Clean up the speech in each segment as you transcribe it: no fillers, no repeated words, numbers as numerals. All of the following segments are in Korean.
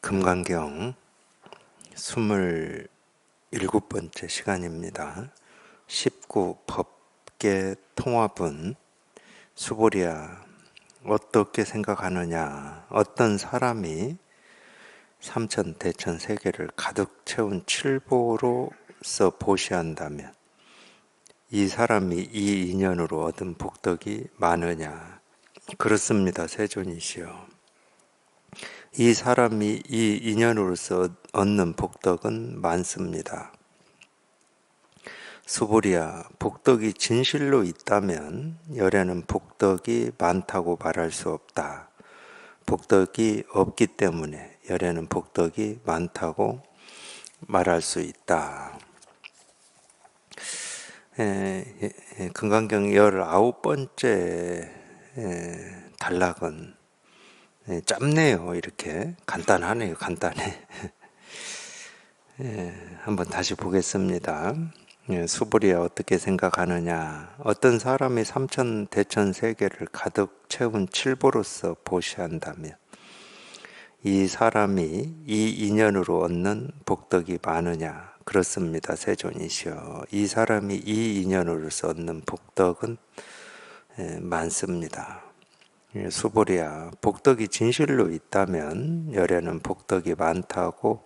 금강경 27번째 시간입니다. 19 법계 통합은 수보리야 어떻게 생각하느냐. 어떤 사람이 삼천 대천 세계를 가득 채운 칠보로서 보시한다면 이 사람이 이 인연으로 얻은 복덕이 많으냐. 그렇습니다. 세존이시여. 이 사람이 이 인연으로서 얻는 복덕은 많습니다. 수보리야, 복덕이 진실로 있다면 열에는 복덕이 많다고 말할 수 없다. 복덕이 없기 때문에 열에는 복덕이 많다고 말할 수 있다. 금강경 19번째 단락은 짧네요. 이렇게 간단하네요. 간단해. 한번 다시 보겠습니다. 수보리야 어떻게 생각하느냐. 어떤 사람이 삼천 대천 세계를 가득 채운 칠보로서 보시한다면 이 사람이 이 인연으로 얻는 복덕이 많으냐. 그렇습니다. 세존이시여. 이 사람이 이 인연으로서 얻는 복덕은 많습니다. 수보리야, 복덕이 진실로 있다면 열에는 복덕이 많다고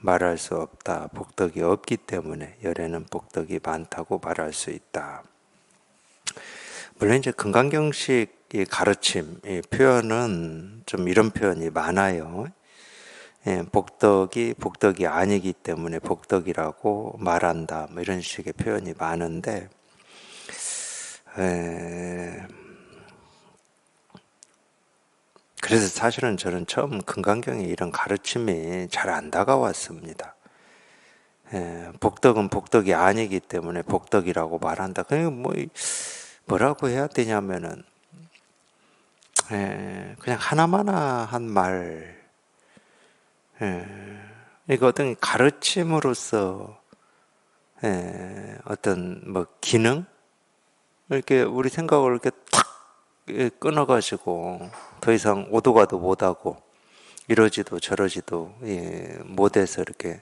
말할 수 없다. 복덕이 없기 때문에 열에는 복덕이 많다고 말할 수 있다. 물론 이제 금강경식 가르침 표현은 좀 이런 표현이 많아요. 복덕이 아니기 때문에 복덕이라고 말한다. 뭐 이런 식의 표현이 많은데 그래서 사실은 저는 처음 금강경에 이런 가르침이 잘 안 다가왔습니다. 복덕은 복덕이 아니기 때문에 복덕이라고 말한다. 뭐라고 해야 되냐면은 그냥 하나마나한 말. 이거 어떤 가르침으로서 어떤 뭐 기능 이렇게 우리 생각을 이렇게 탁 끊어가지고 더 이상 오도 가도 못하고 이러지도 저러지도 못해서 이렇게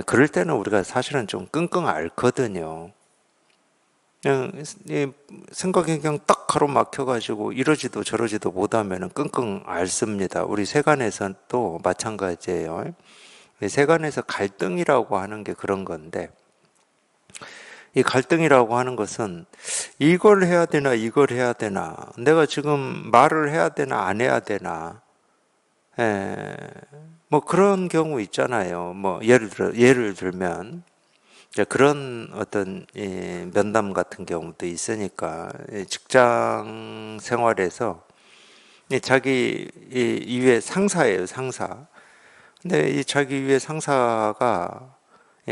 그럴 때는 우리가 사실은 좀 끙끙 앓거든요. 그냥 생각이 그냥 딱 가로막혀가지고 이러지도 저러지도 못하면 끙끙 앓습니다. 우리 세간에서도 마찬가지예요. 세간에서 갈등이라고 하는 게 그런 건데 이 갈등이라고 하는 것은 이걸 해야 되나 이걸 해야 되나, 내가 지금 말을 해야 되나 안 해야 되나, 뭐 그런 경우 있잖아요. 뭐 예를 들면 그런 어떤 면담 같은 경우도 있으니까 직장 생활에서 자기 위에 상사예요, 상사. 근데 이 자기 위에 상사가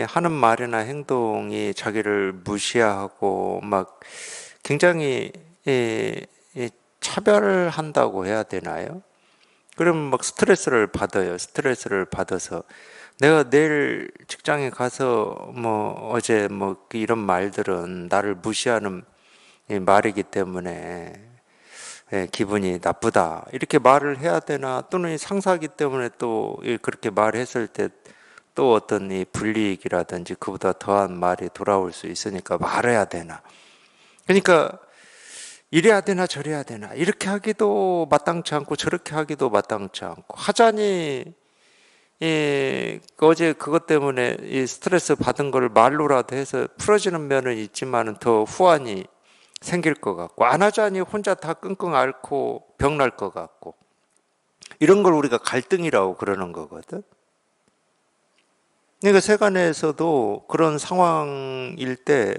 하는 말이나 행동이 자기를 무시하고 막 굉장히 차별한다고 해야 되나요? 그러면 막 스트레스를 받아요. 스트레스를 받아서 내가 내일 직장에 가서 뭐 어제 뭐 이런 말들은 나를 무시하는 말이기 때문에 기분이 나쁘다. 이렇게 말을 해야 되나, 또는 상사이기 때문에 또 그렇게 말했을 때 또 어떤 이 불이익이라든지 그보다 더한 말이 돌아올 수 있으니까 말해야 되나. 그러니까 이래야 되나 저래야 되나, 이렇게 하기도 마땅치 않고 저렇게 하기도 마땅치 않고 하자니 어제 그것 때문에 이 스트레스 받은 걸 말로라도 해서 풀어지는 면은 있지만은 더 후환이 생길 것 같고, 안 하자니 혼자 다 끙끙 앓고 병날 것 같고, 이런 걸 우리가 갈등이라고 그러는 거거든. 그러니까 세간에서도 그런 상황일 때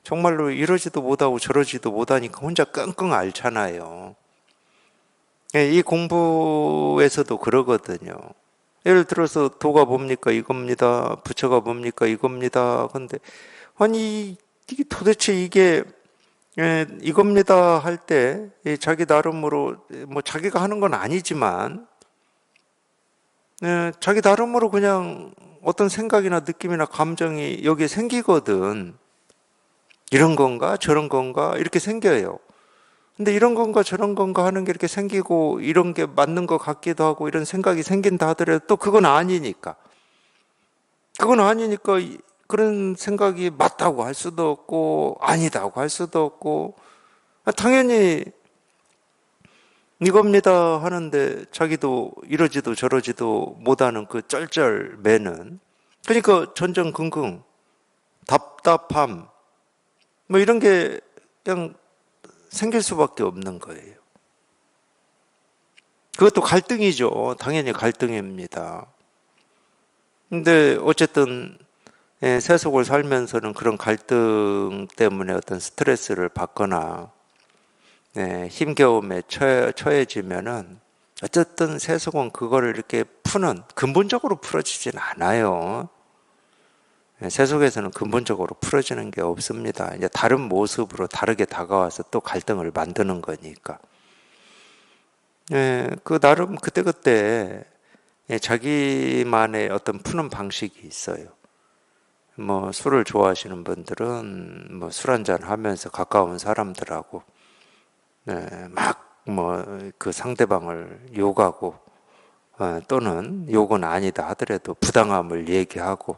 정말로 이러지도 못하고 저러지도 못하니까 혼자 끙끙 앓잖아요. 이 공부에서도 그러거든요. 예를 들어서 도가 뭡니까 이겁니다, 부처가 뭡니까 이겁니다. 근데 아니 이게 도대체 이게 이겁니다 할 때 자기 나름으로 뭐 자기가 하는 건 아니지만 자기 나름으로 그냥 어떤 생각이나 느낌이나 감정이 여기에 생기거든. 이런 건가 저런 건가 이렇게 생겨요. 근데 이런 건가 저런 건가 하는 게 이렇게 생기고 이런 게 맞는 것 같기도 하고 이런 생각이 생긴다 하더라도 또 그건 아니니까. 그건 아니니까 그런 생각이 맞다고 할 수도 없고 아니다고 할 수도 없고 당연히 이겁니다 하는데 자기도 이러지도 저러지도 못하는 그 쩔쩔매는 그러니까 전전긍긍 답답함 뭐 이런 게 그냥 생길 수밖에 없는 거예요. 그것도 갈등이죠. 당연히 갈등입니다. 근데 어쨌든 세속을 살면서는 그런 갈등 때문에 어떤 스트레스를 받거나 힘겨움에 처해지면은 어쨌든 세속은 그거를 이렇게 푸는 근본적으로 풀어지진 않아요. 세속에서는 근본적으로 풀어지는 게 없습니다. 이제 다른 모습으로 다르게 다가와서 또 갈등을 만드는 거니까. 그 나름 그때그때 자기만의 어떤 푸는 방식이 있어요. 뭐 술을 좋아하시는 분들은 뭐 술 한잔 하면서 가까운 사람들하고 막 뭐 그 상대방을 욕하고 또는 욕은 아니다 하더라도 부당함을 얘기하고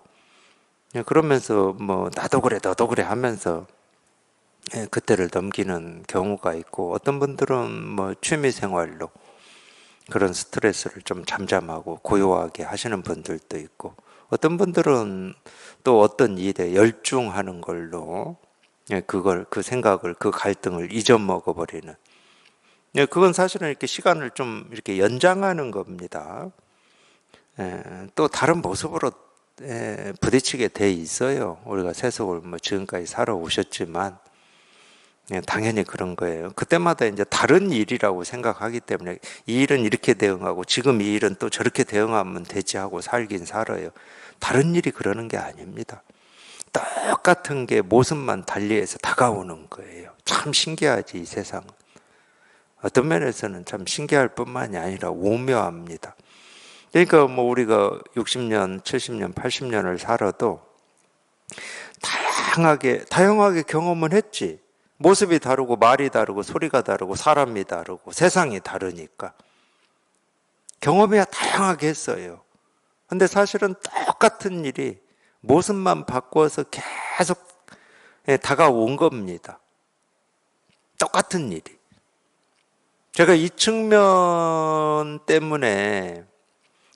그러면서 뭐 나도 그래 너도 그래 하면서 그때를 넘기는 경우가 있고 어떤 분들은 뭐 취미 생활로 그런 스트레스를 좀 잠잠하고 고요하게 하시는 분들도 있고 어떤 분들은 또 어떤 일에 열중하는 걸로 그걸 그 생각을 그 갈등을 잊어먹어 버리는 그건 사실은 이렇게 시간을 좀 이렇게 연장하는 겁니다. 또 다른 모습으로 부딪히게 돼 있어요. 우리가 세속을 뭐 지금까지 살아오셨지만 당연히 그런 거예요. 그때마다 이제 다른 일이라고 생각하기 때문에 이 일은 이렇게 대응하고 지금 이 일은 또 저렇게 대응하면 되지 하고 살긴 살아요. 다른 일이 그러는 게 아닙니다. 똑같은 게 모습만 달리해서 다가오는 거예요. 참 신기하지 이 세상은. 어떤 면에서는 참 신기할 뿐만이 아니라 오묘합니다. 그러니까 뭐 우리가 60년, 70년, 80년을 살아도 다양하게 경험은 했지. 모습이 다르고 말이 다르고 소리가 다르고 사람이 다르고 세상이 다르니까 경험이야 다양하게 했어요. 근데 사실은 똑같은 일이 모습만 바꿔서 계속 다가온 겁니다. 똑같은 일이. 제가 이 측면 때문에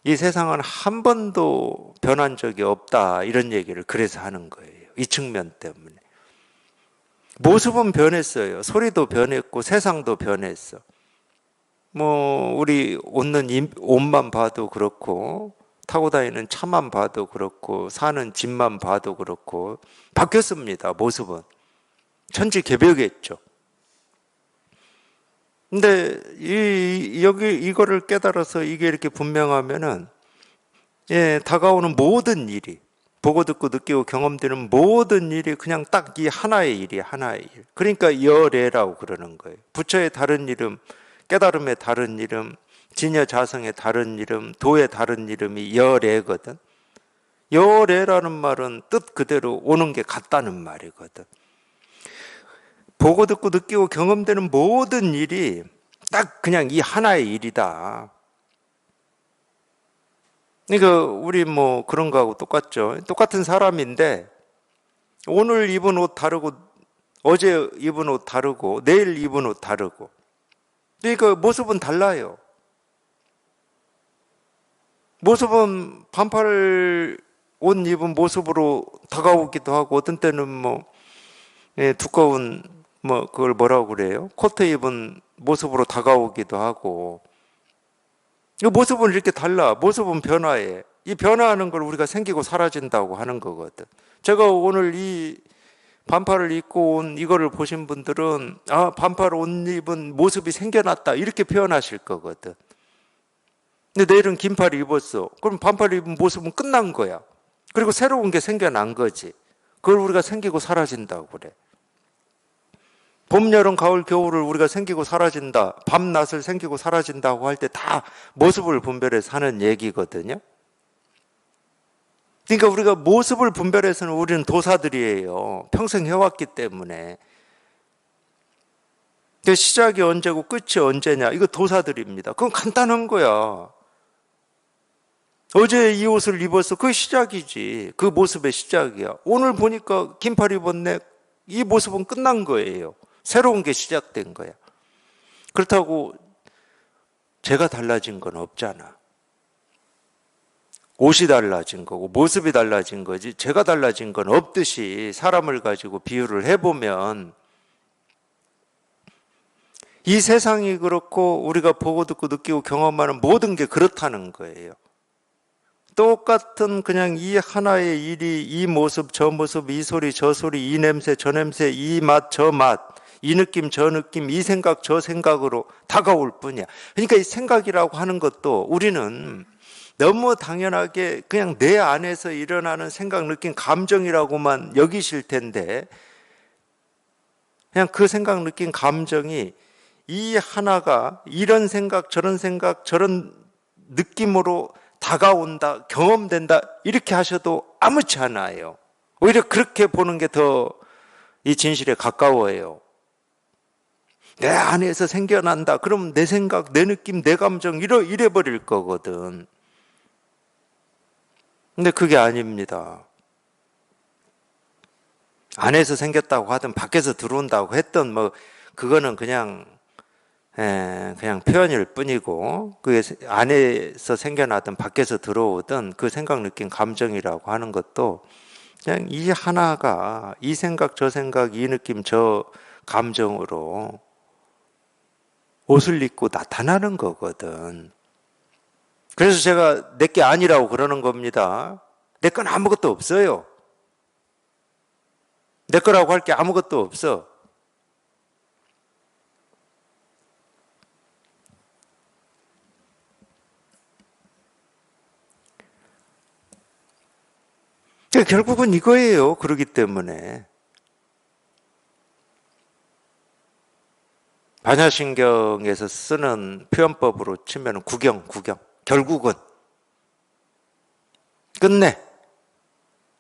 이 세상은 한 번도 변한 적이 없다 이런 얘기를 그래서 하는 거예요. 이 측면 때문에. 모습은 변했어요. 소리도 변했고 세상도 변했어. 뭐 우리 옷는 옷만 봐도 그렇고 타고 다니는 차만 봐도 그렇고 사는 집만 봐도 그렇고 바뀌었습니다. 모습은 천지개벽했죠. 근데 여기 이거를 깨달아서 이게 이렇게 분명하면은 다가오는 모든 일이 보고 듣고 느끼고 경험되는 모든 일이 그냥 딱 이 하나의 일이야, 하나의 일. 그러니까 여례라고 그러는 거예요. 부처의 다른 이름, 깨달음의 다른 이름, 진여자성의 다른 이름, 도의 다른 이름이 여례거든. 여례라는 말은 뜻 그대로 오는 게 같다는 말이거든. 보고 듣고 느끼고 경험되는 모든 일이 딱 그냥 이 하나의 일이다. 그러니까 우리 뭐 그런 거하고 똑같죠. 똑같은 사람인데 오늘 입은 옷 다르고 어제 입은 옷 다르고 내일 입은 옷 다르고 그러니까 모습은 달라요. 모습은 반팔 옷 입은 모습으로 다가오기도 하고 어떤 때는 뭐 두꺼운 뭐 그걸 뭐라고 그래요? 코트 입은 모습으로 다가오기도 하고 이 모습은 이렇게 달라. 모습은 변화해. 이 변화하는 걸 우리가 생기고 사라진다고 하는 거거든. 제가 오늘 이 반팔을 입고 온 이거를 보신 분들은 아 반팔 옷 입은 모습이 생겨났다 이렇게 표현하실 거거든. 근데 내일은 긴팔 입었어. 그럼 반팔 입은 모습은 끝난 거야. 그리고 새로운 게 생겨난 거지. 그걸 우리가 생기고 사라진다고 그래. 봄, 여름, 가을, 겨울을 우리가 생기고 사라진다. 밤낮을 생기고 사라진다고 할 때 다 모습을 분별해서 하는 얘기거든요. 그러니까 우리가 모습을 분별해서는 우리는 도사들이에요. 평생 해왔기 때문에. 그 시작이 언제고 끝이 언제냐? 이거 도사들입니다. 그건 간단한 거야. 어제 이 옷을 입었어. 그게 시작이지. 그 모습의 시작이야. 오늘 보니까 긴팔 입었네. 이 모습은 끝난 거예요. 새로운 게 시작된 거야. 그렇다고 제가 달라진 건 없잖아. 옷이 달라진 거고 모습이 달라진 거지 제가 달라진 건 없듯이 사람을 가지고 비유를 해보면 이 세상이 그렇고 우리가 보고 듣고 느끼고 경험하는 모든 게 그렇다는 거예요. 똑같은 그냥 이 하나의 일이 이 모습 저 모습 이 소리 저 소리 이 냄새 저 냄새 이 맛 저 맛 이 느낌 저 느낌 이 생각 저 생각으로 다가올 뿐이야. 그러니까 이 생각이라고 하는 것도 우리는 너무 당연하게 그냥 내 안에서 일어나는 생각 느낌 감정이라고만 여기실 텐데 그냥 그 생각 느낌 감정이 이 하나가 이런 생각 저런 느낌으로 다가온다 경험된다 이렇게 하셔도 아무렇지 않아요. 오히려 그렇게 보는 게 더 이 진실에 가까워요. 내 안에서 생겨난다 그러면 내 생각 내 느낌 내 감정 이래 버릴 거거든. 근데 그게 아닙니다. 안에서 생겼다고 하든 밖에서 들어온다고 했던 그거는 그냥 표현일 뿐이고 그게 안에서 생겨나든 밖에서 들어오든 그 생각 느낀 감정이라고 하는 것도 그냥 이 하나가 이 생각 저 생각 이 느낌 저 감정으로 옷을 입고 나타나는 거거든. 그래서 제가 내게 아니라고 그러는 겁니다. 내 건 아무것도 없어요. 내 거라고 할 게 아무것도 없어. 결국은 이거예요. 그러기 때문에 반야신경에서 쓰는 표현법으로 치면 구경. 결국은 끝내.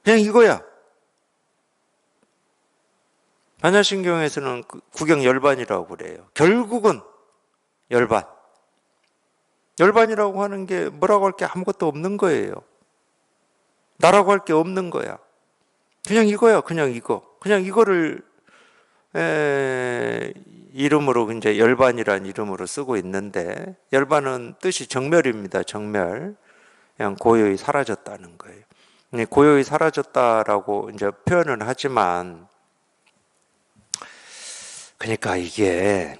그냥 이거야. 반야신경에서는 구경 열반이라고 그래요. 결국은 열반. 열반이라고 하는 게 뭐라고 할 게 아무것도 없는 거예요. 나라고 할 게 없는 거야. 그냥 이거야. 그냥 이거. 그냥 이거를 이름으로 이제 열반이라는 이름으로 쓰고 있는데 열반은 뜻이 정멸입니다. 정멸. 그냥 고요히 사라졌다는 거예요. 고요히 사라졌다라고 이제 표현은 하지만 그러니까 이게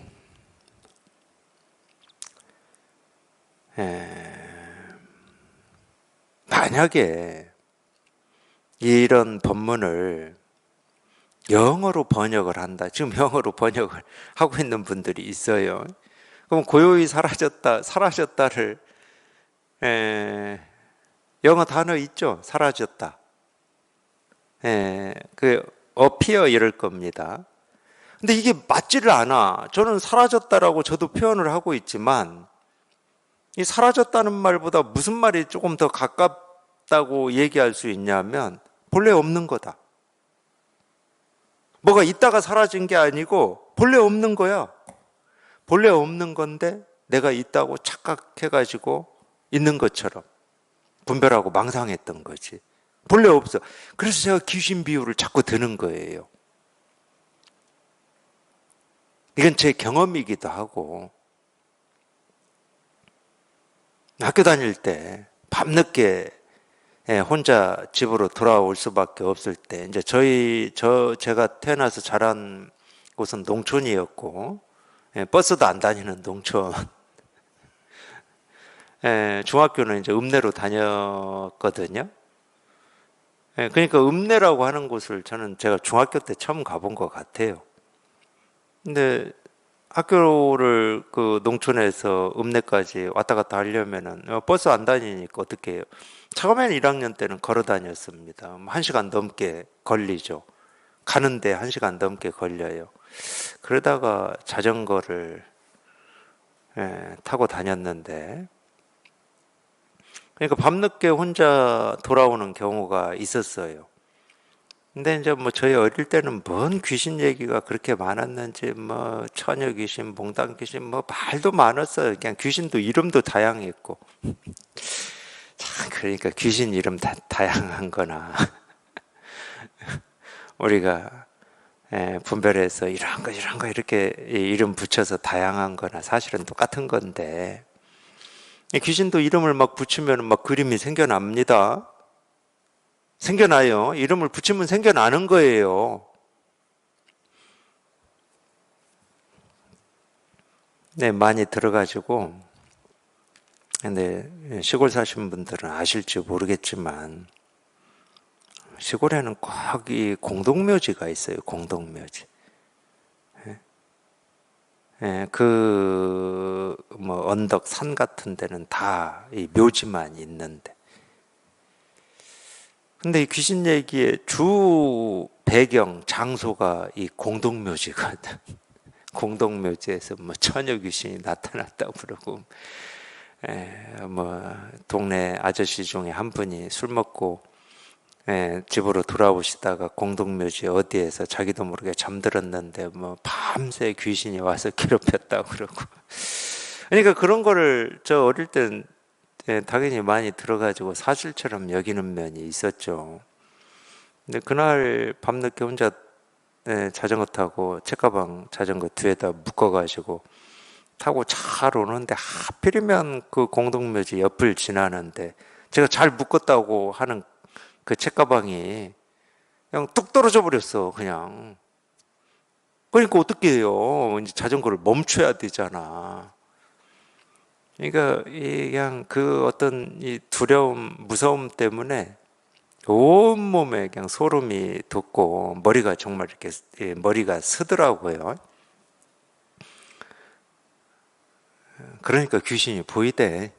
만약에 이런 본문을 영어로 번역을 한다. 지금 영어로 번역을 하고 있는 분들이 있어요. 그럼 고요히 사라졌다를 영어 단어 있죠? 사라졌다. 그 appear 이럴 겁니다. 근데 이게 맞지를 않아. 저는 사라졌다라고 저도 표현을 하고 있지만 이 사라졌다는 말보다 무슨 말이 조금 더 가깝다고 얘기할 수 있냐면 본래 없는 거다. 뭐가 있다가 사라진 게 아니고 본래 없는 거야. 본래 없는 건데 내가 있다고 착각해가지고 있는 것처럼 분별하고 망상했던 거지. 본래 없어. 그래서 제가 귀신 비유를 자꾸 드는 거예요. 이건 제 경험이기도 하고 학교 다닐 때 밤늦게 혼자 집으로 돌아올 수밖에 없을 때 이제 제가 태어나서 자란 곳은 농촌이었고 버스도 안 다니는 농촌. 중학교는 이제 읍내로 다녔거든요. 그러니까 읍내라고 하는 곳을 제가 중학교 때 처음 가본 것 같아요. 근데 학교를 그 농촌에서 읍내까지 왔다 갔다 하려면은 버스 안 다니니까 어떻게 해요? 처음에는 1학년 때는 걸어 다녔습니다. 1시간 넘게 걸리죠. 가는데 1시간 넘게 걸려요. 그러다가 자전거를 타고 다녔는데 그러니까 밤늦게 혼자 돌아오는 경우가 있었어요. 근데 이제 뭐 저희 어릴 때는 뭔 귀신 얘기가 그렇게 많았는지 뭐 처녀 귀신, 몽당 귀신 뭐 말도 많았어요. 그냥 귀신도 이름도 다양했고. 참 그러니까 귀신 이름 다양한 거나 우리가 분별해서 이런 거 이렇게 이름 붙여서 다양한 거나 사실은 똑같은 건데 귀신도 이름을 막 붙이면 막 그림이 생겨납니다. 생겨나요. 이름을 붙이면 생겨나는 거예요. 네, 많이 들어가지고 근데 시골 사신 분들은 아실지 모르겠지만 시골에는 꼭 이 공동묘지가 있어요. 공동묘지. 그 뭐 언덕 산 같은 데는 다 이 묘지만 있는데, 근데 이 귀신 얘기의 주 배경 장소가 이 공동묘지거든. 공동묘지에서 뭐 처녀 귀신이 나타났다고 그러고, 뭐 동네 아저씨 중에 한 분이 술 먹고 집으로 돌아오시다가 공동묘지 어디에서 자기도 모르게 잠들었는데 뭐 밤새 귀신이 와서 괴롭혔다고 그러고. 그러니까 그런 거를 저 어릴 땐 당연히 많이 들어가지고 사실처럼 여기는 면이 있었죠. 근데 그날 밤늦게 혼자 자전거 타고 책가방 자전거 뒤에다 묶어가지고 타고 잘 오는데 하필이면 그 공동묘지 옆을 지나는데 제가 잘 묶었다고 하는 그 책가방이 그냥 뚝 떨어져 버렸어. 그냥. 그러니까 어떻게 해요? 이제 자전거를 멈춰야 되잖아. 그러니까 그냥 그 어떤 이 두려움, 무서움 때문에 온 몸에 그냥 소름이 돋고 머리가 정말 이렇게 머리가 쓰더라고요. 그러니까 귀신이 보이대.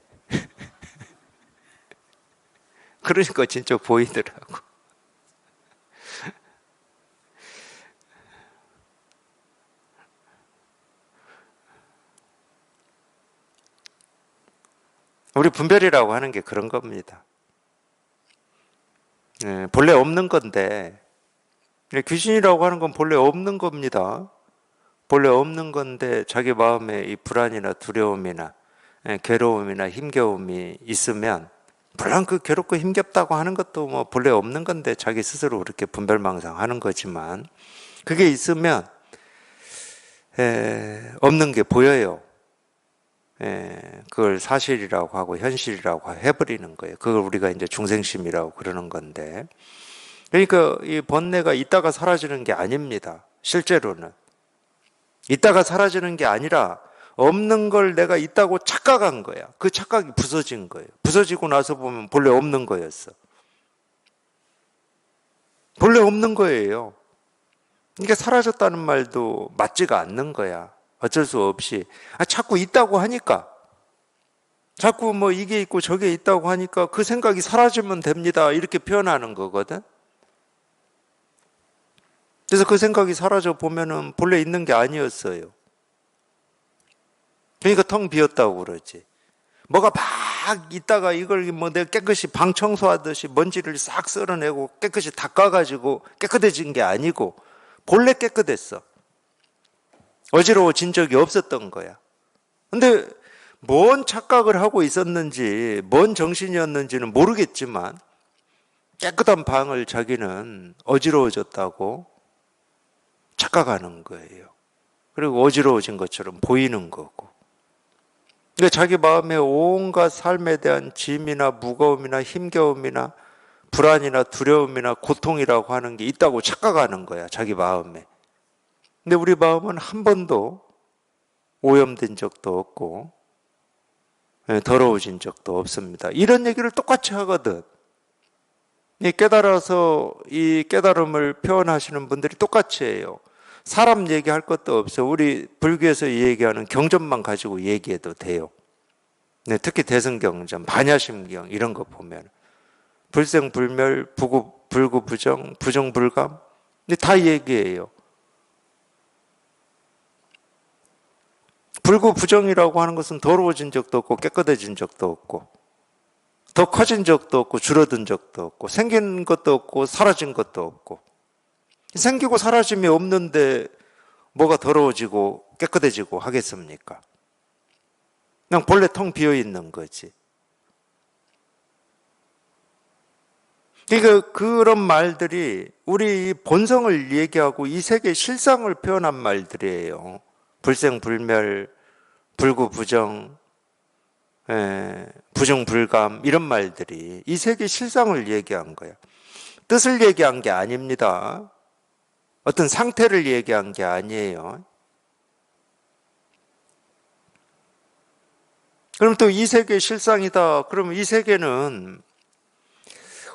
그러니까 진짜 보이더라고. 우리 분별이라고 하는 게 그런 겁니다. 본래 없는 건데, 귀신이라고 하는 건 본래 없는 겁니다. 본래 없는 건데 자기 마음에 이 불안이나 두려움이나 괴로움이나 힘겨움이 있으면, 물론 그 괴롭고 힘겹다고 하는 것도 뭐 본래 없는 건데 자기 스스로 그렇게 분별망상하는 거지만, 그게 있으면 없는 게 보여요. 그걸 사실이라고 하고 현실이라고 해버리는 거예요. 그걸 우리가 이제 중생심이라고 그러는 건데, 그러니까 이 번뇌가 있다가 사라지는 게 아닙니다. 실제로는 있다가 사라지는 게 아니라 없는 걸 내가 있다고 착각한 거야. 그 착각이 부서진 거예요. 부서지고 나서 보면 본래 없는 거였어. 본래 없는 거예요. 그러니까 사라졌다는 말도 맞지가 않는 거야. 어쩔 수 없이. 자꾸 있다고 하니까, 자꾸 뭐 이게 있고 저게 있다고 하니까 그 생각이 사라지면 됩니다. 이렇게 표현하는 거거든. 그래서 그 생각이 사라져 보면은 본래 있는 게 아니었어요. 그러니까 텅 비었다고 그러지. 뭐가 막 있다가 이걸 뭐 내가 깨끗이 방 청소하듯이 먼지를 싹 쓸어내고 깨끗이 닦아가지고 깨끗해진 게 아니고 본래 깨끗했어. 어지러워진 적이 없었던 거야. 근데 뭔 착각을 하고 있었는지, 뭔 정신이었는지는 모르겠지만 깨끗한 방을 자기는 어지러워졌다고 착각하는 거예요. 그리고 어지러워진 것처럼 보이는 거고. 그러니까 자기 마음에 온갖 삶에 대한 짐이나 무거움이나 힘겨움이나 불안이나 두려움이나 고통이라고 하는 게 있다고 착각하는 거야, 자기 마음에. 근데 우리 마음은 한 번도 오염된 적도 없고 더러워진 적도 없습니다. 이런 얘기를 똑같이 하거든. 깨달아서 이 깨달음을 표현하시는 분들이 똑같이 해요. 사람 얘기할 것도 없어. 우리 불교에서 얘기하는 경전만 가지고 얘기해도 돼요. 특히 대승경전, 반야심경 이런 거 보면 불생불멸, 불구부정, 부정불감 다 얘기해요. 불구부정이라고 하는 것은 더러워진 적도 없고 깨끗해진 적도 없고 더 커진 적도 없고 줄어든 적도 없고 생긴 것도 없고 사라진 것도 없고 생기고 사라짐이 없는데 뭐가 더러워지고 깨끗해지고 하겠습니까? 그냥 본래 텅 비어 있는 거지. 그러니까 그런 말들이 우리 본성을 얘기하고 이 세계의 실상을 표현한 말들이에요. 불생불멸, 불구부정, 부정불감 이런 말들이 이 세계의 실상을 얘기한 거야. 뜻을 얘기한 게 아닙니다. 어떤 상태를 얘기한 게 아니에요. 그럼 또 이 세계의 실상이다. 그러면 이 세계는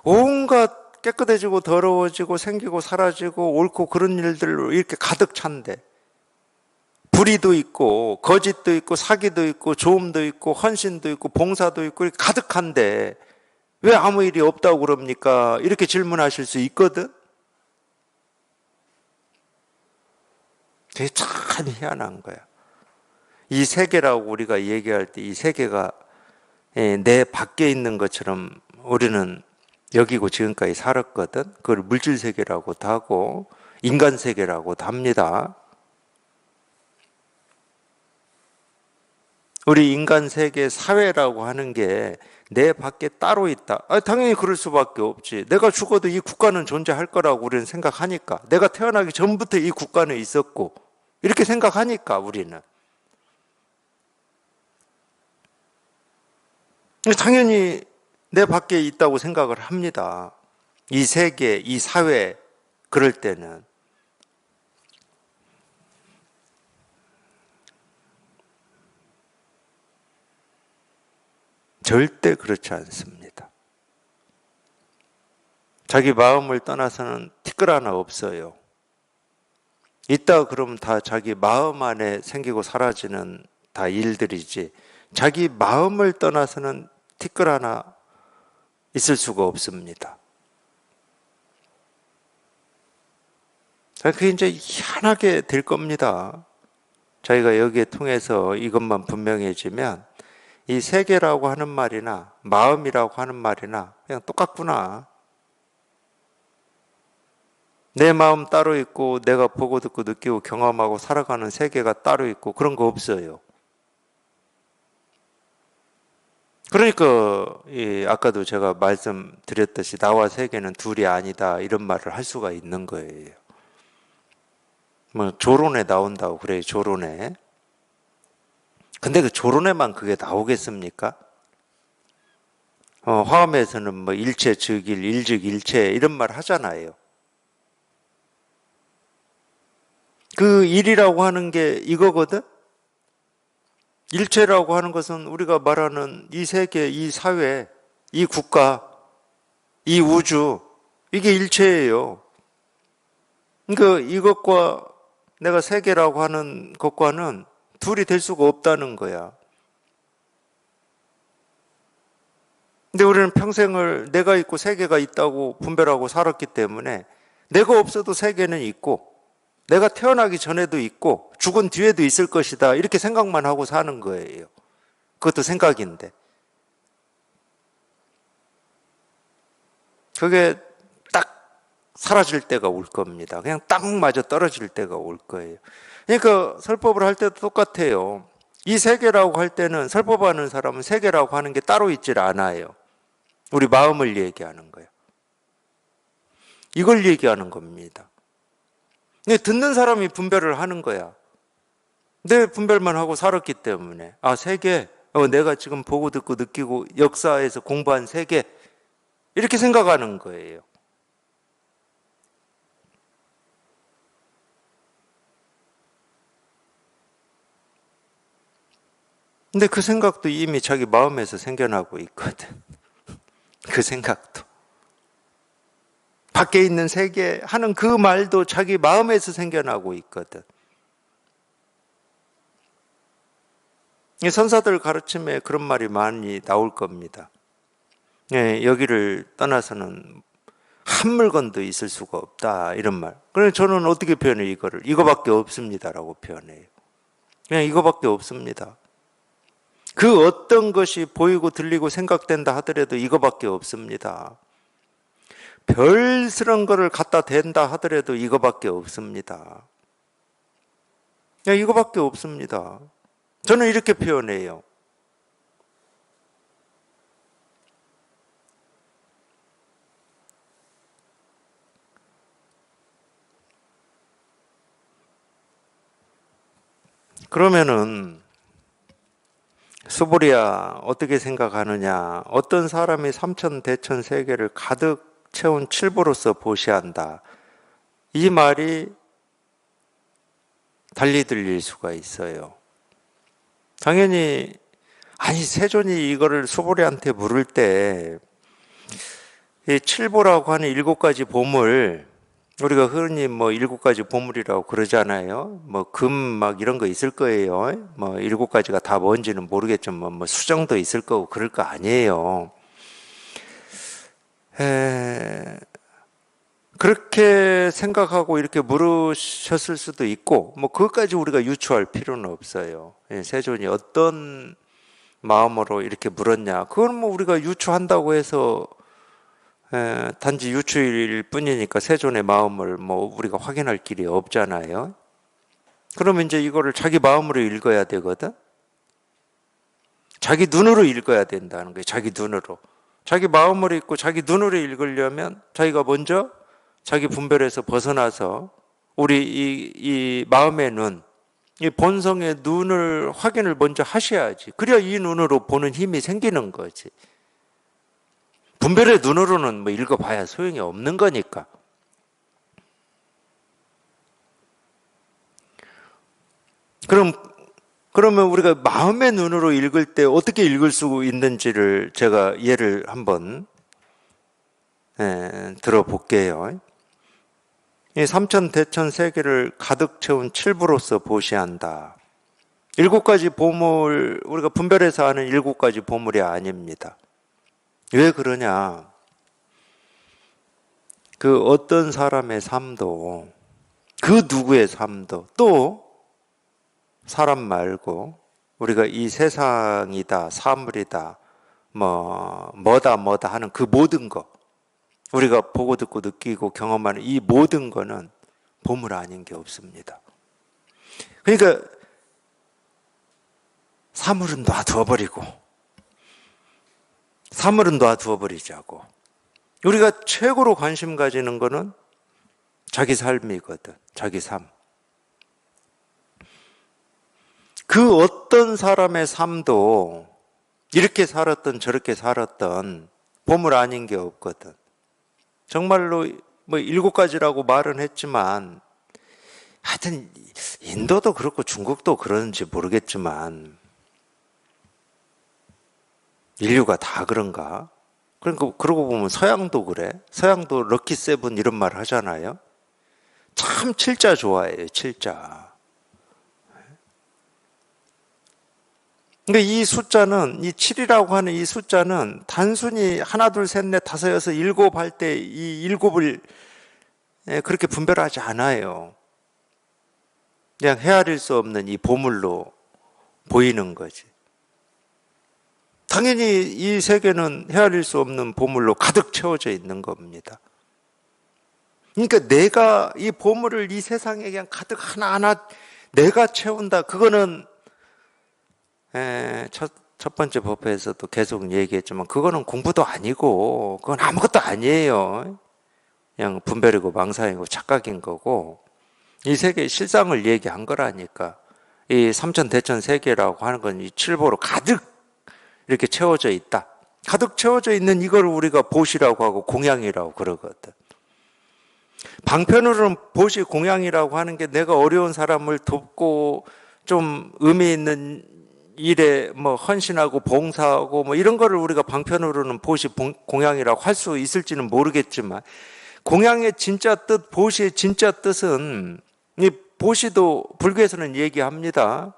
온갖 깨끗해지고 더러워지고 생기고 사라지고 옳고 그런 일들로 이렇게 가득 찬데 불의도 있고 거짓도 있고 사기도 있고 조음도 있고 헌신도 있고 봉사도 있고 이렇게 가득한데 왜 아무 일이 없다고 그럽니까? 이렇게 질문하실 수 있거든. 되게 참 희한한 거야. 이 세계라고 우리가 얘기할 때 이 세계가 내 밖에 있는 것처럼 우리는 여기고 지금까지 살았거든. 그걸 물질 세계라고도 하고 인간 세계라고도 합니다. 우리 인간 세계 사회라고 하는 게 내 밖에 따로 있다. 당연히 그럴 수밖에 없지. 내가 죽어도 이 국가는 존재할 거라고 우리는 생각하니까. 내가 태어나기 전부터 이 국가는 있었고 이렇게 생각하니까 우리는. 당연히 내 밖에 있다고 생각을 합니다. 이 세계, 이 사회, 그럴 때는. 절대 그렇지 않습니다. 자기 마음을 떠나서는 티끌 하나 없어요. 있다 그러면 다 자기 마음 안에 생기고 사라지는 다 일들이지 자기 마음을 떠나서는 티끌 하나 있을 수가 없습니다. 그게 이제 희한하게 될 겁니다. 저희가 여기에 통해서 이것만 분명해지면 이 세계라고 하는 말이나 마음이라고 하는 말이나 그냥 똑같구나. 내 마음 따로 있고 내가 보고 듣고 느끼고 경험하고 살아가는 세계가 따로 있고 그런 거 없어요. 그러니까 아까도 제가 말씀드렸듯이 나와 세계는 둘이 아니다 이런 말을 할 수가 있는 거예요. 뭐 조론에 나온다고 그래요. 조론에. 근데 그 조론에만 그게 나오겠습니까? 화엄에서는 뭐 일체 즉일, 일즉 일체 이런 말 하잖아요. 그 일이라고 하는 게 이거거든? 일체라고 하는 것은 우리가 말하는 이 세계, 이 사회, 이 국가, 이 우주, 이게 일체예요. 그러니까 이것과 내가 세계라고 하는 것과는 둘이 될 수가 없다는 거야. 근데 우리는 평생을 내가 있고 세계가 있다고 분별하고 살았기 때문에 내가 없어도 세계는 있고 내가 태어나기 전에도 있고 죽은 뒤에도 있을 것이다 이렇게 생각만 하고 사는 거예요. 그것도 생각인데 그게 딱 사라질 때가 올 겁니다. 그냥 딱 맞아 떨어질 때가 올 거예요. 그러니까 설법을 할 때도 똑같아요. 이 세계라고 할 때는 설법하는 사람은 세계라고 하는 게 따로 있질 않아요. 우리 마음을 얘기하는 거예요. 이걸 얘기하는 겁니다. 듣는 사람이 분별을 하는 거야. 내 분별만 하고 살았기 때문에 세계, 내가 지금 보고 듣고 느끼고 역사에서 공부한 세계 이렇게 생각하는 거예요. 근데 그 생각도 이미 자기 마음에서 생겨나고 있거든. 그 생각도. 밖에 있는 세계 하는 그 말도 자기 마음에서 생겨나고 있거든. 선사들 가르침에 그런 말이 많이 나올 겁니다. 여기를 떠나서는 한 물건도 있을 수가 없다 이런 말. 그래서 저는 어떻게 표현해요? 이거밖에 없습니다라고 표현해요. 그냥 이거밖에 없습니다. 그 어떤 것이 보이고 들리고 생각된다 하더라도 이거밖에 없습니다. 별스런 거를 갖다 댄다 하더라도 이거밖에 없습니다. 그냥 이거밖에 없습니다. 저는 이렇게 표현해요. 그러면은 수보리야 어떻게 생각하느냐? 어떤 사람이 삼천 대천 세계를 가득 채운 칠보로서 보시한다. 이 말이 달리 들릴 수가 있어요. 당연히 아니 세존이 이거를 수보리한테 물을 때 이 칠보라고 하는 일곱 가지 보물, 우리가 흔히 뭐 일곱 가지 보물이라고 그러잖아요. 뭐 금 막 이런 거 있을 거예요. 뭐 일곱 가지가 다 뭔지는 모르겠지만 뭐 수정도 있을 거고 그럴 거 아니에요. 그렇게 생각하고 이렇게 물으셨을 수도 있고 뭐 그것까지 우리가 유추할 필요는 없어요. 세존이 어떤 마음으로 이렇게 물었냐, 그건 뭐 우리가 유추한다고 해서 단지 유추일 뿐이니까 세존의 마음을 뭐 우리가 확인할 길이 없잖아요. 그러면 이제 이거를 자기 마음으로 읽어야 되거든. 자기 눈으로 읽어야 된다는 거예요. 자기 눈으로. 자기 마음으로 읽고 자기 눈으로 읽으려면 자기가 먼저 자기 분별에서 벗어나서 우리 이 마음의 눈, 이 본성의 눈을 확인을 먼저 하셔야지. 그래야 이 눈으로 보는 힘이 생기는 거지. 분별의 눈으로는 뭐 읽어봐야 소용이 없는 거니까. 그러면 우리가 마음의 눈으로 읽을 때 어떻게 읽을 수 있는지를 제가 예를 한번 들어볼게요. 이 삼천 대천 세계를 가득 채운 칠부로서 보시한다. 일곱 가지 보물, 우리가 분별해서 하는 일곱 가지 보물이 아닙니다. 왜 그러냐? 그 어떤 사람의 삶도, 그 누구의 삶도, 또 사람 말고 우리가 이 세상이다, 사물이다, 뭐다 하는 그 모든 거, 우리가 보고 듣고 느끼고 경험하는 이 모든 거는 보물 아닌 게 없습니다. 그러니까 사물은 놔두어버리고, 사물은 놔두어버리자고. 우리가 최고로 관심 가지는 거는 자기 삶이거든. 자기 삶. 그 어떤 사람의 삶도 이렇게 살았던 저렇게 살았던 보물 아닌 게 없거든. 정말로 뭐 일곱 가지라고 말은 했지만 하여튼 인도도 그렇고 중국도 그런지 모르겠지만 인류가 다 그런가? 그러니까 그러고 보면 서양도 그래. 서양도 럭키 세븐 이런 말 하잖아요. 참 칠자 좋아해요. 칠자. 근데 이 숫자는, 이 7이라고 하는 이 숫자는 단순히 하나, 둘, 셋, 넷, 다섯, 여섯, 일곱 할 때 이 일곱을 그렇게 분별하지 않아요. 그냥 헤아릴 수 없는 이 보물로 보이는 거지. 당연히 이 세계는 헤아릴 수 없는 보물로 가득 채워져 있는 겁니다. 그러니까 내가 이 보물을 이 세상에 그냥 가득 하나하나 내가 채운다. 그거는 첫 번째 법회에서도 계속 얘기했지만 그거는 공부도 아니고 그건 아무것도 아니에요. 그냥 분별이고 망상이고 착각인 거고 이 세계의 실상을 얘기한 거라니까. 이 삼천대천 세계라고 하는 건 이 칠보로 가득 이렇게 채워져 있다. 가득 채워져 있는 이걸 우리가 보시라고 하고 공양이라고 그러거든. 방편으로는 보시 공양이라고 하는 게 내가 어려운 사람을 돕고 좀 의미 있는 일에 뭐 헌신하고 봉사하고 뭐 이런 거를 우리가 방편으로는 보시 공양이라고 할 수 있을지는 모르겠지만 공양의 진짜 뜻, 보시의 진짜 뜻은 이 보시도 불교에서는 얘기합니다.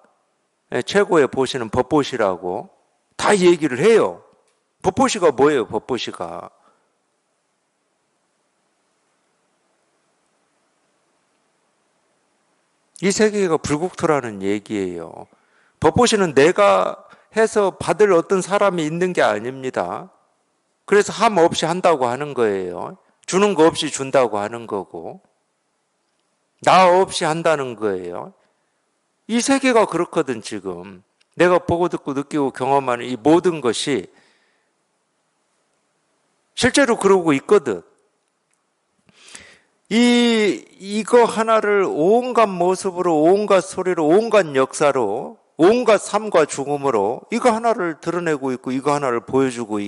최고의 보시는 법보시라고 다 얘기를 해요. 법보시가 뭐예요? 법보시가 이 세계가 불국토라는 얘기예요. 법보시는 내가 해서 받을 어떤 사람이 있는 게 아닙니다. 그래서 함 없이 한다고 하는 거예요. 주는 거 없이 준다고 하는 거고 나 없이 한다는 거예요. 이 세계가 그렇거든 지금. 내가 보고 듣고 느끼고 경험하는 이 모든 것이 실제로 그러고 있거든. 이거 하나를 온갖 모습으로, 온갖 소리로, 온갖 역사로, 온갖 삶과 죽음으로 이거 하나를 드러내고 있고 이거 하나를 보여주고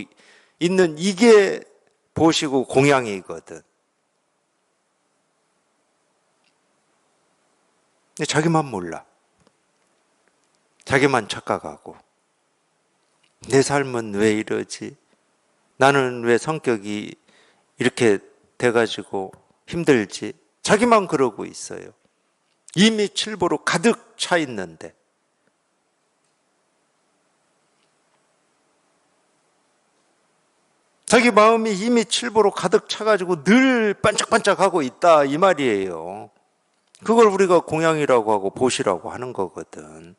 있는 이게 보시고 공양이거든. 근데 자기만 몰라. 자기만 착각하고. 내 삶은 왜 이러지? 나는 왜 성격이 이렇게 돼가지고 힘들지? 자기만 그러고 있어요. 이미 칠보로 가득 차 있는데. 자기 마음이 이미 칠보로 가득 차가지고 늘 반짝반짝하고 있다 이 말이에요. 그걸 우리가 공양이라고 하고 보시라고 하는 거거든.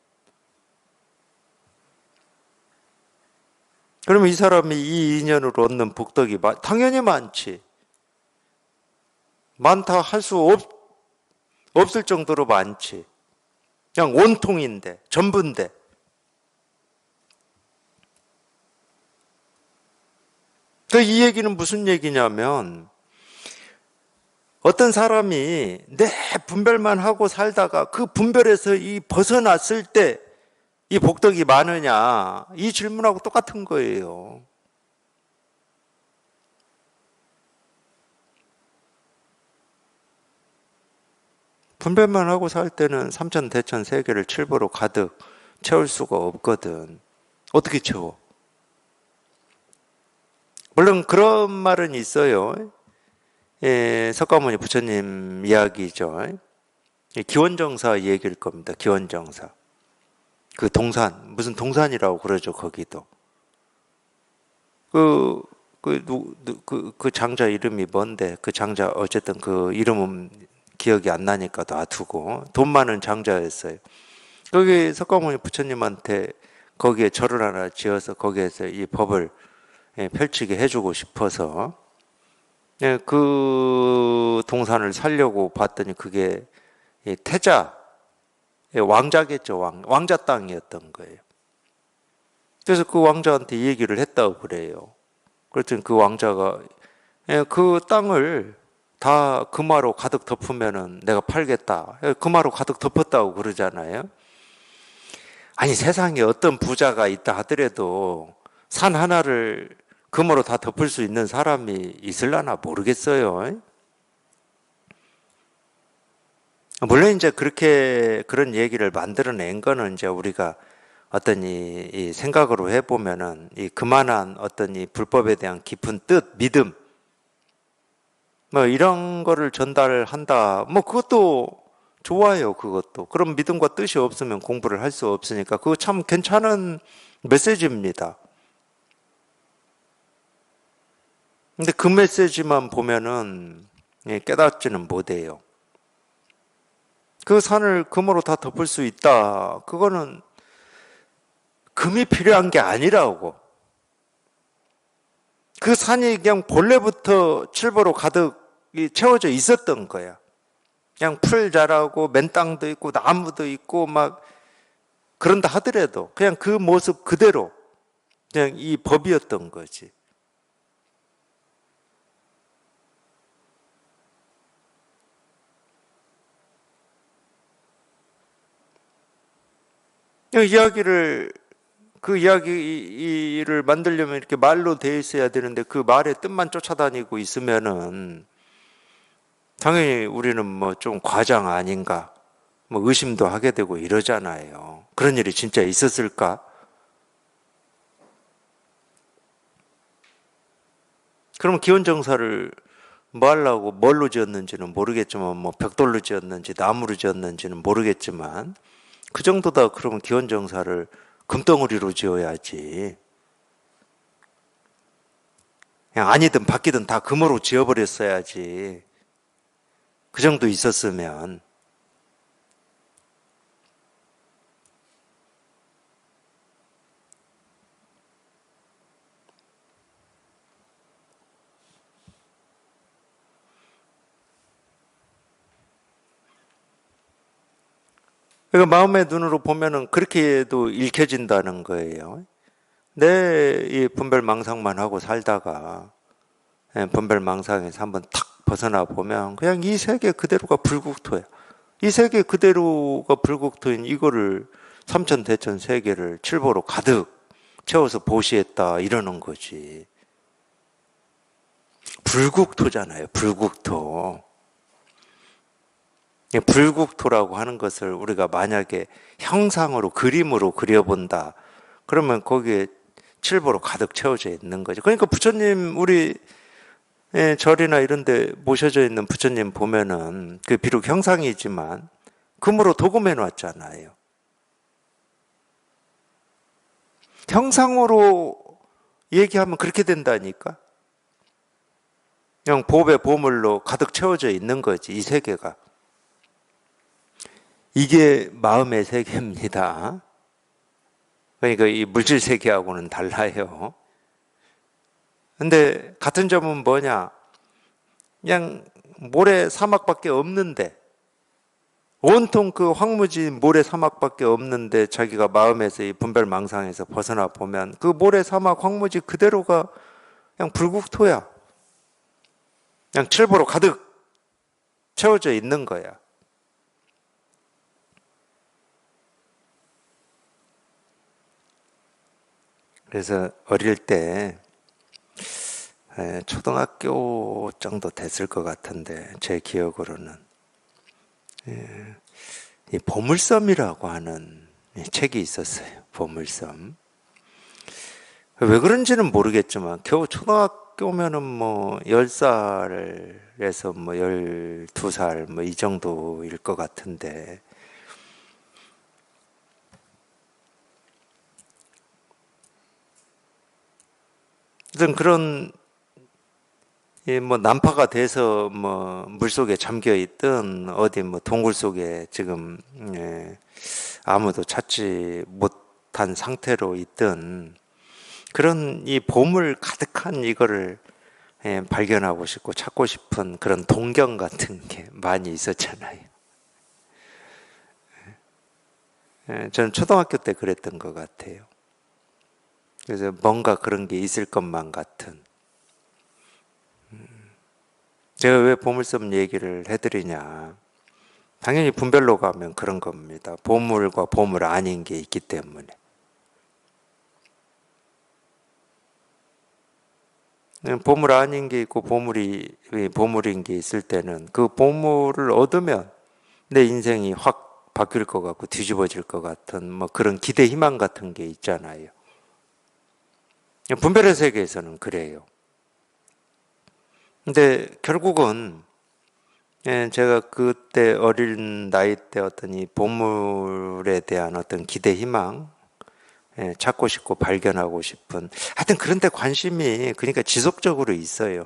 그러면 이 사람이 이 인연으로 얻는 복덕이 당연히 많지. 많다 할 수 없을 정도로 많지. 그냥 온통인데, 전부인데. 이 얘기는 무슨 얘기냐면 어떤 사람이 내 분별만 하고 살다가 그 분별에서 이 벗어났을 때 이 복덕이 많으냐 이 질문하고 똑같은 거예요. 분별만 하고 살 때는 삼천대천 세계를 칠보로 가득 채울 수가 없거든. 어떻게 채워? 물론 그런 말은 있어요. 예, 석가모니 부처님 이야기죠. 기원정사 얘기일 겁니다. 기원정사. 그 동산, 무슨 동산이라고 그러죠, 거기도. 그 장자 이름이 뭔데, 그 장자, 어쨌든 그 이름은 기억이 안 나니까 놔두고, 돈 많은 장자였어요. 거기 석가모니 부처님한테 거기에 절을 하나 지어서 거기에서 이 법을 펼치게 해주고 싶어서, 그 동산을 살려고 봤더니 그게 태자, 왕자겠죠. 왕자 땅이었던 거예요. 그래서 그 왕자한테 얘기를 했다고 그래요. 그랬더니 그 왕자가 그 땅을 다 금화로 가득 덮으면은 내가 팔겠다. 금화로 가득 덮었다고 그러잖아요. 아니 세상에 어떤 부자가 있다 하더라도 산 하나를 금으로 다 덮을 수 있는 사람이 있을라나 모르겠어요. 물론 이제 그런 얘기를 만들어낸 거는 이제 우리가 어떤 이 생각으로 해보면은 이 그만한 어떤 이 불법에 대한 깊은 뜻, 믿음, 뭐 이런 거를 전달한다. 뭐 그것도 좋아요, 그것도. 그럼 믿음과 뜻이 없으면 공부를 할 수 없으니까 그거 참 괜찮은 메시지입니다. 근데 그 메시지만 보면은 깨닫지는 못해요. 그 산을 금으로 다 덮을 수 있다. 그거는 금이 필요한 게 아니라고. 그 산이 그냥 본래부터 칠보로 가득 채워져 있었던 거야. 그냥 풀 자라고 맨 땅도 있고 나무도 있고 막 그런다 하더라도 그냥 그 모습 그대로 그냥 이 법이었던 거지. 그 이야기를 만들려면 이렇게 말로 돼 있어야 되는데 그 말의 뜻만 쫓아다니고 있으면은 당연히 우리는 뭐 좀 과장 아닌가 뭐 의심도 하게 되고 이러잖아요. 그런 일이 진짜 있었을까? 그러면 기원정사를 뭐 하려고 뭘로 지었는지는 모르겠지만 뭐 벽돌로 지었는지 나무로 지었는지는 모르겠지만 그 정도다 그러면 기원정사를 금덩어리로 지어야지. 그냥 아니든 바뀌든 다 금으로 지어버렸어야지. 그 정도 있었으면. 그러니까 마음의 눈으로 보면은 그렇게도 읽혀진다는 거예요. 내 이 분별망상만 하고 살다가 분별망상에서 한번 탁 벗어나 보면 그냥 이 세계 그대로가 불국토야. 이 세계 그대로가 불국토인 이거를 삼천대천 세계를 칠보로 가득 채워서 보시했다 이러는 거지. 불국토잖아요. 불국토. 불국토라고 하는 것을 우리가 만약에 형상으로 그림으로 그려본다. 그러면 거기에 칠보로 가득 채워져 있는 거죠. 그러니까 부처님 우리 절이나 이런 데 모셔져 있는 부처님 보면은 그 비록 형상이지만 금으로 도금해 놨잖아요. 형상으로 얘기하면 그렇게 된다니까. 그냥 보배 보물로 가득 채워져 있는 거지, 이 세계가. 이게 마음의 세계입니다. 그러니까 이 물질 세계하고는 달라요. 근데 같은 점은 뭐냐? 그냥 모래 사막밖에 없는데, 온통 그 황무지 모래 사막밖에 없는데 자기가 마음에서 이 분별망상에서 벗어나 보면 그 모래 사막 황무지 그대로가 그냥 불국토야. 그냥 칠보로 가득 채워져 있는 거야. 그래서 어릴 때 초등학교 정도 됐을 것 같은데 제 기억으로는 이 보물섬이라고 하는 책이 있었어요. 보물섬. 왜 그런지는 모르겠지만 겨우 초등학교면은 뭐 10살에서 뭐 12살 뭐 이 정도일 것 같은데 어떤 그런 뭐 난파가 돼서 뭐 물속에 잠겨 있든 어디 뭐 동굴 속에 지금 아무도 찾지 못한 상태로 있든 그런 이 보물 가득한 이거를 발견하고 싶고 찾고 싶은 그런 동경 같은 게 많이 있었잖아요. 저는 초등학교 때 그랬던 것 같아요. 그래서 뭔가 그런 게 있을 것만 같은. 제가 왜 보물섬 얘기를 해드리냐. 당연히 분별로 가면 그런 겁니다. 보물과 보물 아닌 게 있기 때문에. 보물 아닌 게 있고 보물인 게 있을 때는 그 보물을 얻으면 내 인생이 확 바뀔 것 같고 뒤집어질 것 같은 뭐 그런 기대 희망 같은 게 있잖아요. 분별의 세계에서는 그래요. 근데 결국은 제가 그때 어린 나이 때 어떤 이 보물에 대한 어떤 기대 희망 찾고 싶고 발견하고 싶은 하여튼 그런 데 관심이 그러니까 지속적으로 있어요.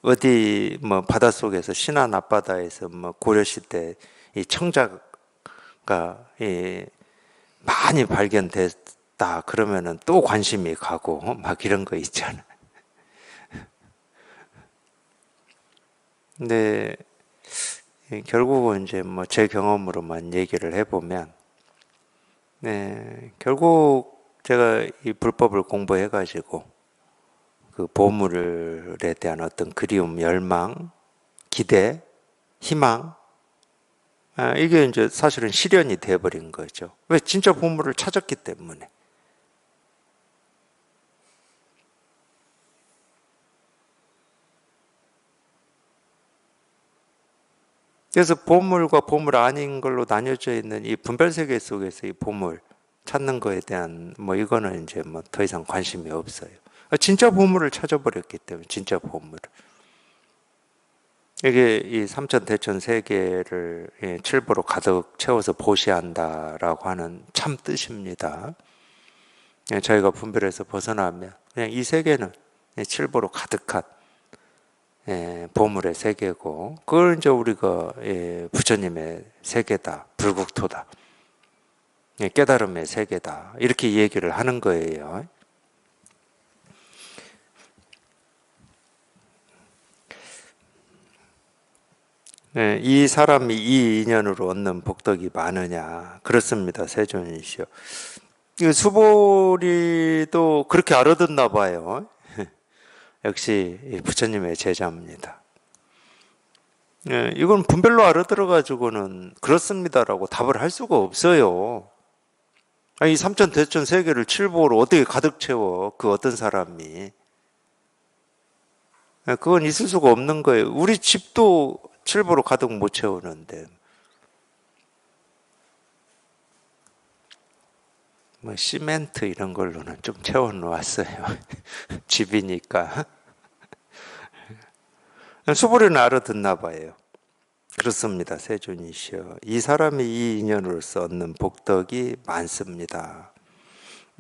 어디 뭐 바닷속에서 신안 앞바다에서 뭐 고려시대 이 청자가 많이 발견됐다 그러면은 또 관심이 가고 막 이런 거 있잖아. 근데 결국은 이제 뭐 제 경험으로만 얘기를 해보면 결국 제가 이 불법을 공부해가지고 그 보물에 대한 어떤 그리움, 열망, 기대, 희망 이게 이제 사실은 실현이 돼버린 거죠. 왜? 진짜 보물을 찾았기 때문에. 그래서 보물과 보물 아닌 걸로 나뉘어져 있는 이 분별 세계 속에서 이 보물 찾는 거에 대한 뭐 이거는 이제 뭐 더 이상 관심이 없어요. 진짜 보물을 찾아버렸기 때문에 진짜 보물을. 이게 이 삼천대천 세계를 칠보로 가득 채워서 보시한다라고 하는 참 뜻입니다. 저희가 분별해서 벗어나면 그냥 이 세계는 칠보로 가득한 보물의 세계고 그걸 이제 우리가 부처님의 세계다, 불국토다, 깨달음의 세계다 이렇게 얘기를 하는 거예요. 네, 이 사람이 이 인연으로 얻는 복덕이 많으냐? 그렇습니다, 세존이시여. 이 수보리도 그렇게 알아듣나 봐요. 역시 부처님의 제자입니다. 예, 이건 분별로 알아들어가지고는 그렇습니다라고 답을 할 수가 없어요. 이 삼천 대천 세계를 칠보로 어떻게 가득 채워 그 어떤 사람이. 예, 그건 있을 수가 없는 거예요. 우리 집도 칠보로 가득 못 채우는데 뭐 시멘트 이런 걸로는 좀 채워 놓았어요. 집이니까. 수보리는 알아듣나 봐요. 그렇습니다, 세존이시여. 이 사람이 이 인연으로서 얻는 복덕이 많습니다.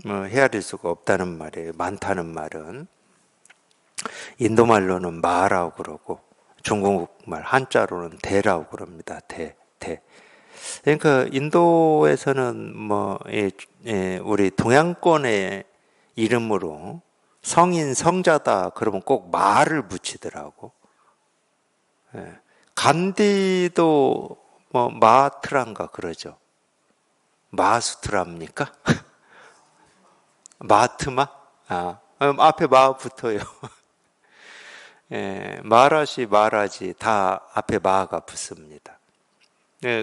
뭐 헤아릴 수가 없다는 말이에요. 많다는 말은 인도말로는 마라고 그러고 중국말 한자로는 대라고 그럽니다. 대. 그러니까 인도에서는 뭐 우리 동양권의 이름으로 성인 성자다 그러면 꼭 마를 붙이더라고. 간디도 뭐 마트란가 그러죠. 마수트랍니까? 마트마? 앞에 마 붙어요. 마라시, 마라지 다 앞에 마가 붙습니다.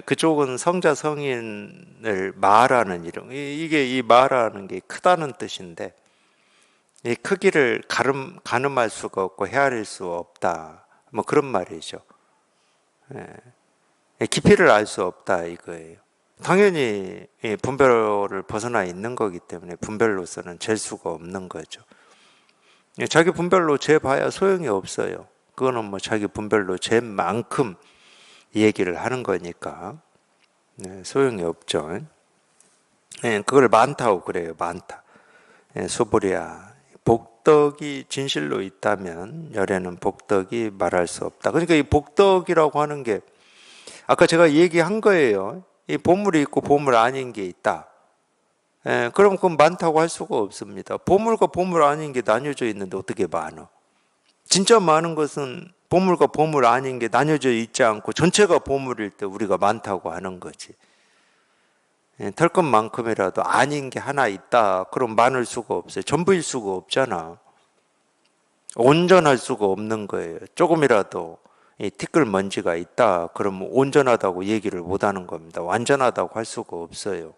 그쪽은 성자 성인을 마라는 이름. 이게 이 마라는 게 크다는 뜻인데 이 크기를 가늠할 수가 없고 헤아릴 수 없다. 뭐 그런 말이죠. 깊이를 알 수 없다 이거예요. 당연히 분별을 벗어나 있는 거기 때문에 분별로서는 잴 수가 없는 거죠. 자기 분별로 재봐야 소용이 없어요. 그거는 뭐 자기 분별로 잴 만큼 얘기를 하는 거니까 소용이 없죠. 그걸 많다고 그래요. 많다. 소보리야, 복덕이 진실로 있다면 열에는 복덕이 말할 수 없다. 그러니까 이 복덕이라고 하는 게 아까 제가 얘기한 거예요. 이 보물이 있고 보물 아닌 게 있다. 그럼 그건 많다고 할 수가 없습니다. 보물과 보물 아닌 게 나뉘어져 있는데 어떻게 많아? 진짜 많은 것은 보물과 보물 아닌 게 나뉘어져 있지 않고 전체가 보물일 때 우리가 많다고 하는 거지. 털 것만큼이라도 아닌 게 하나 있다. 그럼 많을 수가 없어요. 전부일 수가 없잖아. 온전할 수가 없는 거예요. 조금이라도 티끌 먼지가 있다. 그러면 온전하다고 얘기를 못 하는 겁니다. 완전하다고 할 수가 없어요.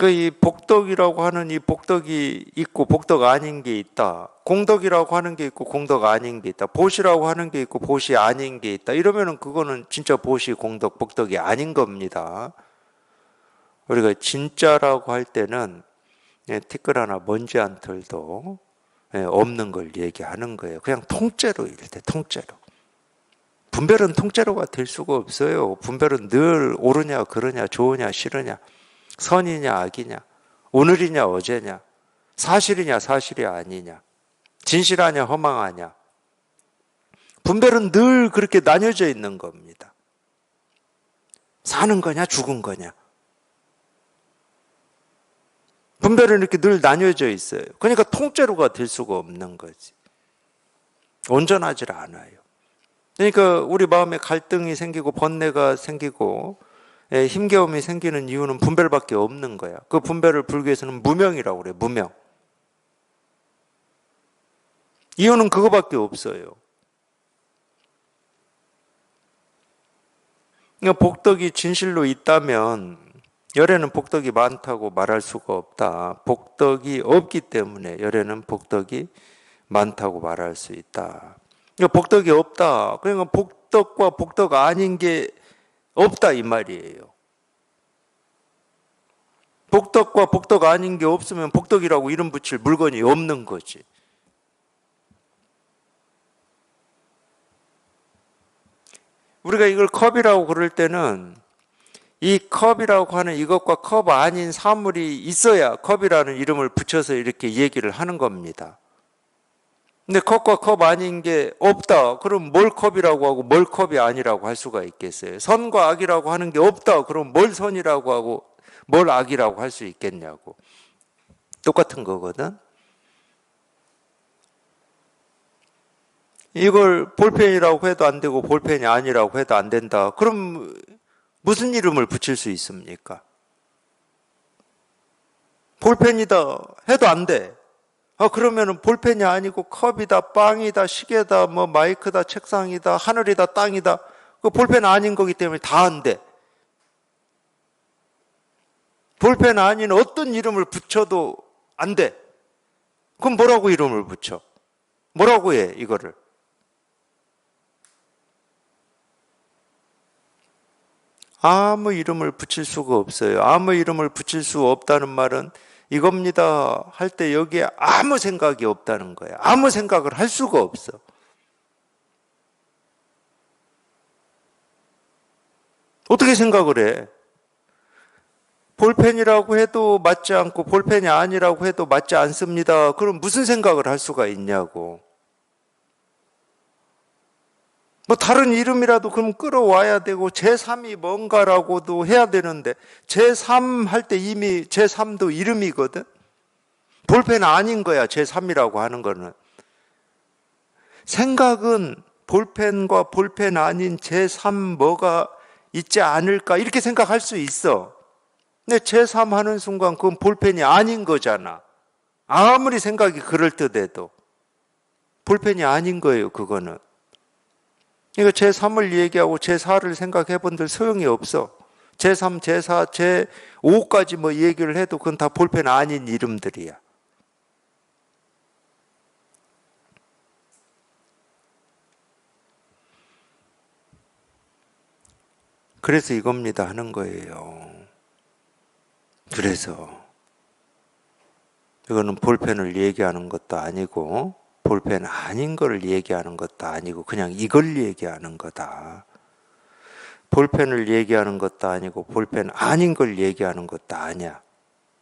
이 복덕이라고 하는 이 복덕이 있고 복덕 아닌 게 있다. 공덕이라고 하는 게 있고 공덕 아닌 게 있다. 보시라고 하는 게 있고 보시 아닌 게 있다. 이러면은 그거는 진짜 보시, 공덕, 복덕이 아닌 겁니다. 우리가 진짜라고 할 때는 티끌 하나 먼지 한 털도 없는 걸 얘기하는 거예요. 그냥 통째로 이럴 때 통째로. 분별은 통째로가 될 수가 없어요. 분별은 늘 옳으냐 그르냐 좋으냐 싫으냐 선이냐 악이냐 오늘이냐 어제냐 사실이냐 사실이 아니냐 진실하냐 허망하냐 분별은 늘 그렇게 나뉘어져 있는 겁니다. 사는 거냐 죽은 거냐 분별은 이렇게 늘 나뉘어져 있어요. 그러니까 통째로가 될 수가 없는 거지. 온전하지 않아요. 그러니까 우리 마음에 갈등이 생기고 번뇌가 생기고 힘겨움이 생기는 이유는 분별밖에 없는 거야. 그 분별을 불교에서는 무명이라고 그래요. 무명. 이유는 그거밖에 없어요. 그러니까 복덕이 진실로 있다면 열에는 복덕이 많다고 말할 수가 없다. 복덕이 없기 때문에 열에는 복덕이 많다고 말할 수 있다. 그러니까 복덕이 없다. 그러니까 복덕과 복덕 아닌 게 없다 이 말이에요. 복덕과 복덕 아닌 게 없으면 복덕이라고 이름 붙일 물건이 없는 거지. 우리가 이걸 컵이라고 그럴 때는 이 컵이라고 하는 이것과 컵 아닌 사물이 있어야 컵이라는 이름을 붙여서 이렇게 얘기를 하는 겁니다. 근데 컵과 컵 아닌 게 없다. 그럼 뭘 컵이라고 하고 뭘 컵이 아니라고 할 수가 있겠어요? 선과 악이라고 하는 게 없다. 그럼 뭘 선이라고 하고 뭘 악이라고 할 수 있겠냐고. 똑같은 거거든. 이걸 볼펜이라고 해도 안 되고 볼펜이 아니라고 해도 안 된다. 그럼 무슨 이름을 붙일 수 있습니까? 볼펜이다 해도 안 돼. 그러면은 볼펜이 아니고 컵이다, 빵이다, 시계다, 뭐 마이크다, 책상이다, 하늘이다, 땅이다. 그 볼펜 아닌 거기 때문에 다 안 돼. 볼펜 아닌 어떤 이름을 붙여도 안 돼. 그럼 뭐라고 이름을 붙여? 뭐라고 해, 이거를? 아무 이름을 붙일 수가 없어요. 아무 이름을 붙일 수 없다는 말은 이겁니다 할 때 여기에 아무 생각이 없다는 거야. 아무 생각을 할 수가 없어. 어떻게 생각을 해? 볼펜이라고 해도 맞지 않고 볼펜이 아니라고 해도 맞지 않습니다. 그럼 무슨 생각을 할 수가 있냐고. 뭐 다른 이름이라도 그럼 끌어와야 되고 제3이 뭔가라고도 해야 되는데 제3 할 때 이미 제3도 이름이거든. 볼펜 아닌 거야, 제3이라고 하는 거는. 생각은 볼펜과 볼펜 아닌 제3 뭐가 있지 않을까 이렇게 생각할 수 있어. 근데 제3 하는 순간 그건 볼펜이 아닌 거잖아. 아무리 생각이 그럴듯해도 볼펜이 아닌 거예요, 그거는. 그러니까 제3을 얘기하고 제4를 생각해 본들 소용이 없어. 제3, 제4, 제5까지 뭐 얘기를 해도 그건 다 볼펜 아닌 이름들이야. 그래서 이겁니다 하는 거예요. 그래서 이거는 볼펜을 얘기하는 것도 아니고 볼펜 아닌 걸 얘기하는 것도 아니고 그냥 이걸 얘기하는 거다. 볼펜을 얘기하는 것도 아니고 볼펜 아닌 걸 얘기하는 것도 아니야.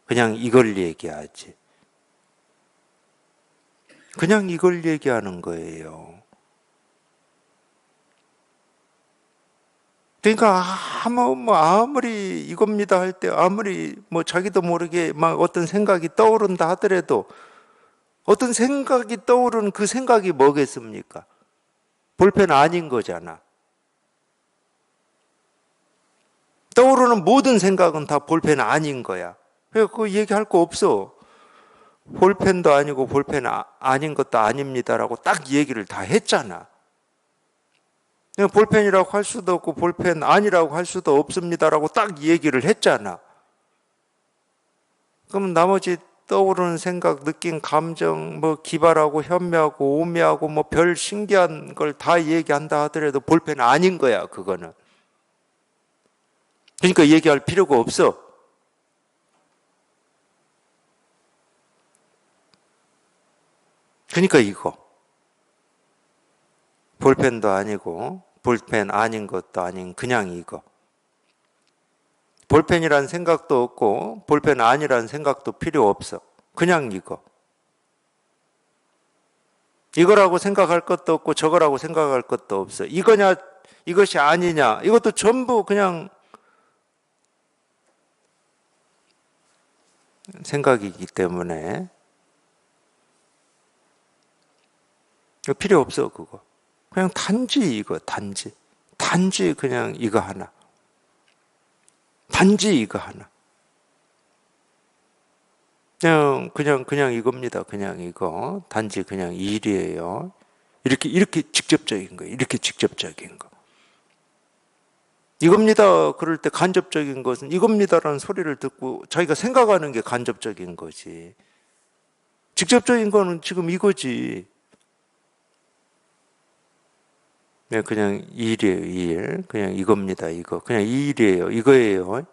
그냥 이걸 얘기하지. 그냥 이걸 얘기하는 거예요. 그러니까 아무리 이겁니다 할 때 아무리 뭐 자기도 모르게 막 어떤 생각이 떠오른다 하더라도 어떤 생각이 떠오르는 그 생각이 뭐겠습니까? 볼펜 아닌 거잖아. 떠오르는 모든 생각은 다 볼펜 아닌 거야. 그래서 그거 얘기할 거 없어. 볼펜도 아니고 볼펜 아닌 것도 아닙니다라고 딱 얘기를 다 했잖아. 볼펜이라고 할 수도 없고 볼펜 아니라고 할 수도 없습니다라고 딱 얘기를 했잖아. 그럼 나머지 떠오르는 생각, 느낀 감정, 뭐 기발하고 현묘하고 오묘하고 뭐 별 신기한 걸 다 얘기한다 하더라도 볼펜 아닌 거야, 그거는. 그러니까 얘기할 필요가 없어. 그러니까 이거. 볼펜도 아니고 볼펜 아닌 것도 아닌 그냥 이거. 볼펜이란 생각도 없고 볼펜 아니란 생각도 필요 없어. 그냥 이거. 이거라고 생각할 것도 없고 저거라고 생각할 것도 없어. 이거냐 이것이 아니냐 이것도 전부 그냥 생각이기 때문에 이거 필요 없어. 그거 그냥 단지 이거 단지 그냥 이거 하나, 단지 이거 하나. 그냥 이겁니다. 그냥 이거 단지 그냥 일이에요. 이렇게 직접적인 거, 이렇게 직접적인 거. 이겁니다. 그럴 때 간접적인 것은 이겁니다라는 소리를 듣고 자기가 생각하는 게 간접적인 거지. 직접적인 거는 지금 이거지. 그냥 일이에요, 일. 그냥 이겁니다, 이거. 그냥 이 일이에요, 이거예요.